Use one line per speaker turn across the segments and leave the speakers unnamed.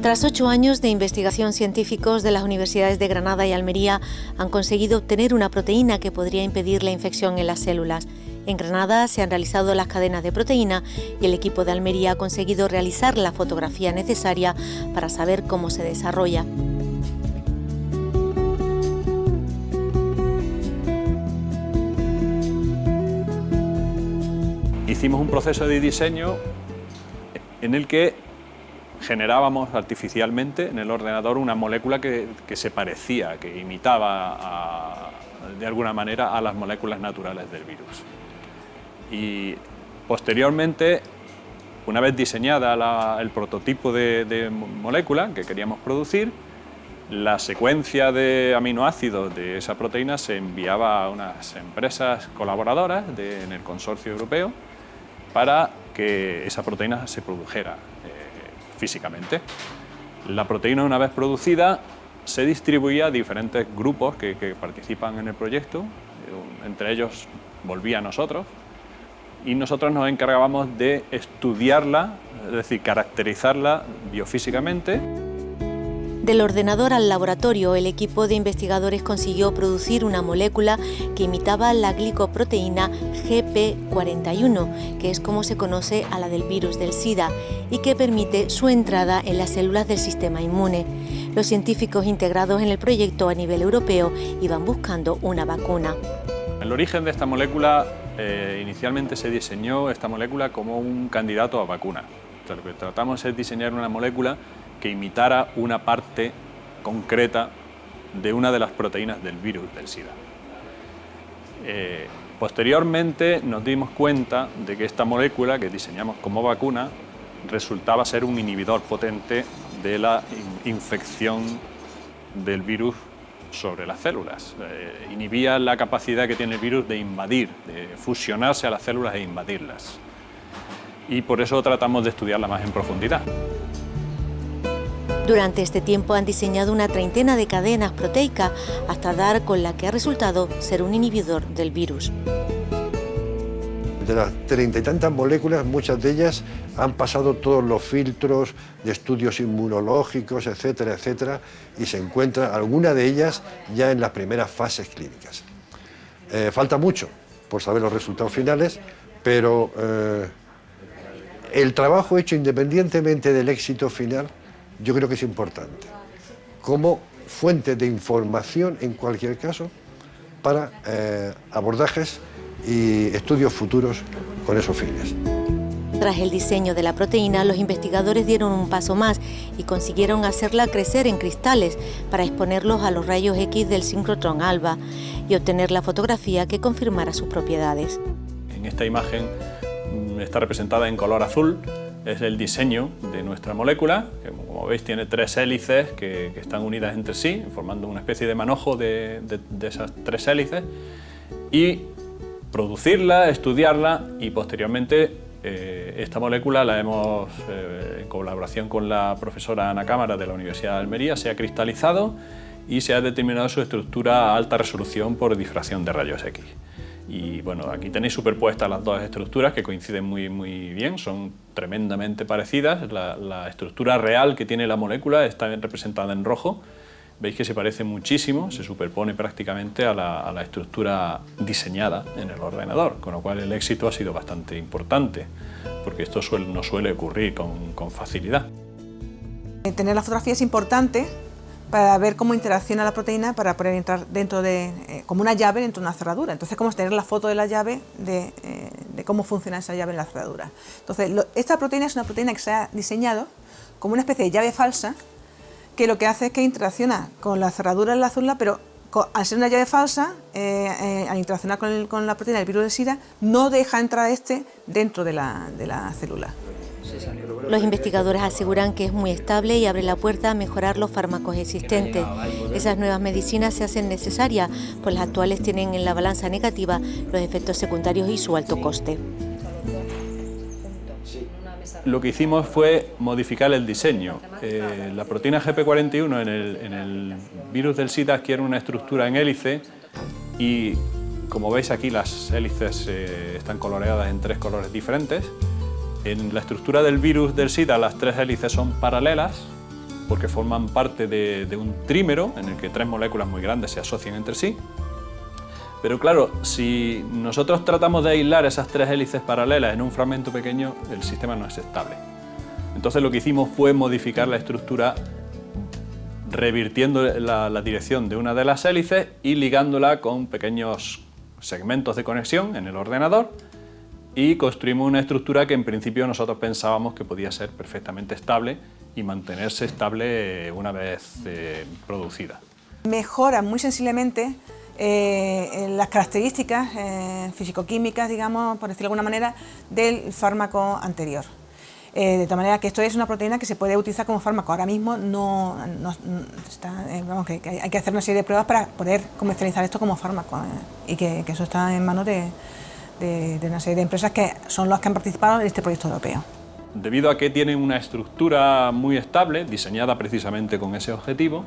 Tras 8 años de investigación, científicos de las universidades de Granada y Almería han conseguido obtener una proteína que podría impedir la infección en las células. En Granada se han realizado las cadenas de proteína y el equipo de Almería ha conseguido realizar la fotografía necesaria para saber cómo se desarrolla.
Hicimos un proceso de diseño en el que generábamos artificialmente en el ordenador una molécula que se parecía, que imitaba de alguna manera a las moléculas naturales del virus. Y posteriormente, una vez diseñada el prototipo de molécula que queríamos producir, la secuencia de aminoácidos de esa proteína se enviaba a unas empresas colaboradoras en el consorcio europeo para que esa proteína se produjera físicamente. La proteína, una vez producida, se distribuía a diferentes grupos que participan en el proyecto, entre ellos volvía a nosotros, y nosotros nos encargábamos de estudiarla, es decir, caracterizarla biofísicamente.
Del ordenador al laboratorio, el equipo de investigadores consiguió producir una molécula que imitaba la glicoproteína GP41, que es como se conoce a la del virus del SIDA, y que permite su entrada en las células del sistema inmune. Los científicos integrados en el proyecto a nivel europeo iban buscando una vacuna.
El origen de esta molécula, inicialmente se diseñó esta molécula como un candidato a vacuna. Entonces, lo que tratamos es diseñar una molécula que imitara una parte concreta de una de las proteínas del virus del SIDA. Posteriormente nos dimos cuenta de que esta molécula que diseñamos como vacuna resultaba ser un inhibidor potente de la infección del virus sobre las células. Inhibía la capacidad que tiene el virus de invadir, de fusionarse a las células e invadirlas. Y por eso tratamos de estudiarla más en profundidad.
Durante este tiempo han diseñado una treintena de cadenas proteicas hasta dar con la que ha resultado ser un inhibidor del virus.
De las 30 y tantas moléculas, muchas de ellas han pasado todos los filtros de estudios inmunológicos, etcétera, etcétera, y se encuentra alguna de ellas ya en las primeras fases clínicas. Falta mucho por saber los resultados finales, pero el trabajo hecho independientemente del éxito final, yo creo que es importante, como fuente de información en cualquier caso para abordajes y estudios futuros con esos fines.
Tras el diseño de la proteína, los investigadores dieron un paso más y consiguieron hacerla crecer en cristales para exponerlos a los rayos X del sincrotrón alfa y obtener la fotografía que confirmara sus propiedades.
En esta imagen está representada en color azul. Es el diseño de nuestra molécula, que como veis tiene 3 hélices que están unidas entre sí, formando una especie de manojo de esas 3 hélices, y producirla, estudiarla y posteriormente esta molécula la hemos, en colaboración con la profesora Ana Cámara de la Universidad de Almería, se ha cristalizado y se ha determinado su estructura a alta resolución por difracción de rayos X. Y bueno, aquí tenéis superpuestas las dos estructuras que coinciden muy bien, son tremendamente parecidas. La estructura real que tiene la molécula está representada en rojo. Veis que se parece muchísimo, se superpone prácticamente a la estructura diseñada en el ordenador, con lo cual el éxito ha sido bastante importante, porque esto no suele ocurrir con facilidad.
Tener la fotografía es importante para ver cómo interacciona la proteína para poder entrar dentro como una llave dentro de una cerradura. Entonces, cómo es tener la foto de la llave, de cómo funciona esa llave en la cerradura. Entonces, esta proteína es una proteína que se ha diseñado como una especie de llave falsa, que lo que hace es que interacciona con la cerradura en la célula, pero al ser una llave falsa, al interaccionar con la proteína del virus del SIDA, no deja entrar dentro de la célula.
Los investigadores aseguran que es muy estable y abre la puerta a mejorar los fármacos existentes. Esas nuevas medicinas se hacen necesarias, pues las actuales tienen en la balanza negativa los efectos secundarios y su alto coste.
Lo que hicimos fue modificar el diseño. La proteína GP41 en el virus del SIDA adquiere una estructura en hélice y, como veis aquí, las hélices están coloreadas en 3 colores diferentes. En la estructura del virus del SIDA las 3 hélices son paralelas porque forman parte de un trímero en el que 3 moléculas muy grandes se asocian entre sí. Pero claro, si nosotros tratamos de aislar esas 3 hélices paralelas en un fragmento pequeño, el sistema no es estable. Entonces lo que hicimos fue modificar la estructura revirtiendo la dirección de una de las hélices y ligándola con pequeños segmentos de conexión en el ordenador, y construimos una estructura que en principio nosotros pensábamos que podía ser perfectamente estable y mantenerse estable una vez producida.
Mejora muy sensiblemente las características físico-químicas, digamos, por decirlo de alguna manera, del fármaco anterior. De tal manera que esto es una proteína que se puede utilizar como fármaco. Ahora mismo no está, vamos, que hay que hacer una serie de pruebas para poder comercializar esto como fármaco, y que eso está en manos de una serie de empresas que son las que han participado en este proyecto europeo.
Debido a que tienen una estructura muy estable, diseñada precisamente con ese objetivo,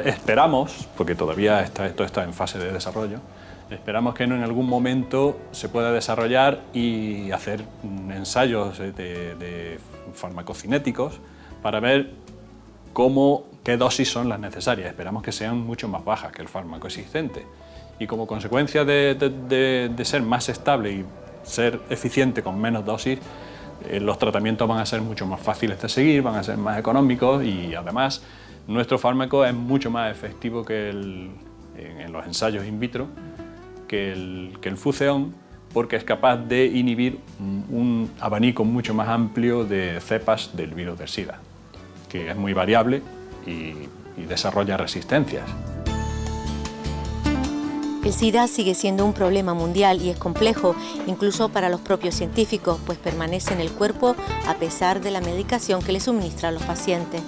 esperamos, porque todavía esto está en fase de desarrollo, esperamos que en algún momento se pueda desarrollar y hacer ensayos de farmacocinéticos para ver qué dosis son las necesarias. Esperamos que sean mucho más bajas que el fármaco existente. Y como consecuencia de ser más estable y ser eficiente con menos dosis, los tratamientos van a ser mucho más fáciles de seguir, van a ser más económicos, y además nuestro fármaco es mucho más efectivo en los ensayos in vitro que el Fuceón, porque es capaz de inhibir un abanico mucho más amplio de cepas del virus del SIDA, que es muy variable y desarrolla resistencias.
El SIDA sigue siendo un problema mundial y es complejo, incluso para los propios científicos, pues permanece en el cuerpo a pesar de la medicación que le suministran los pacientes.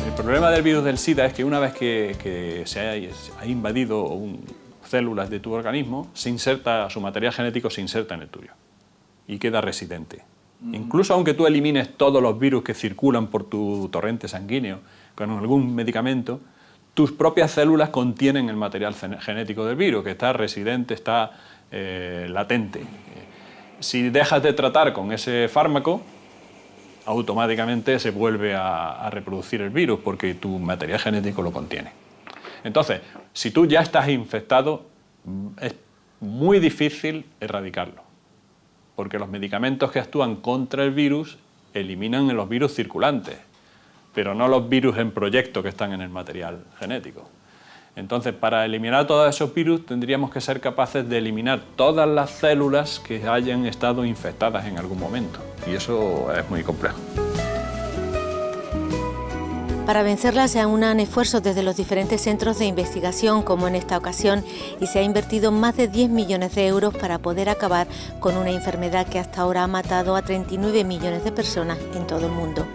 El problema del virus del SIDA es que una vez que se ha invadido células de tu organismo, su material genético se inserta en el tuyo y queda residente. Incluso aunque tú elimines todos los virus que circulan por tu torrente sanguíneo con algún medicamento, tus propias células contienen el material genético del virus, que está residente, está latente. Si dejas de tratar con ese fármaco, automáticamente se vuelve a reproducir el virus, porque tu material genético lo contiene. Entonces, si tú ya estás infectado, es muy difícil erradicarlo, porque los medicamentos que actúan contra el virus eliminan los virus circulantes, pero no los virus en proyecto que están en el material genético. Entonces, para eliminar todos esos virus, tendríamos que ser capaces de eliminar todas las células que hayan estado infectadas en algún momento, y eso es muy complejo.
Para vencerla se unan esfuerzos desde los diferentes centros de investigación, como en esta ocasión, y se ha invertido más de 10 millones de euros para poder acabar con una enfermedad que hasta ahora ha matado a 39 millones de personas en todo el mundo.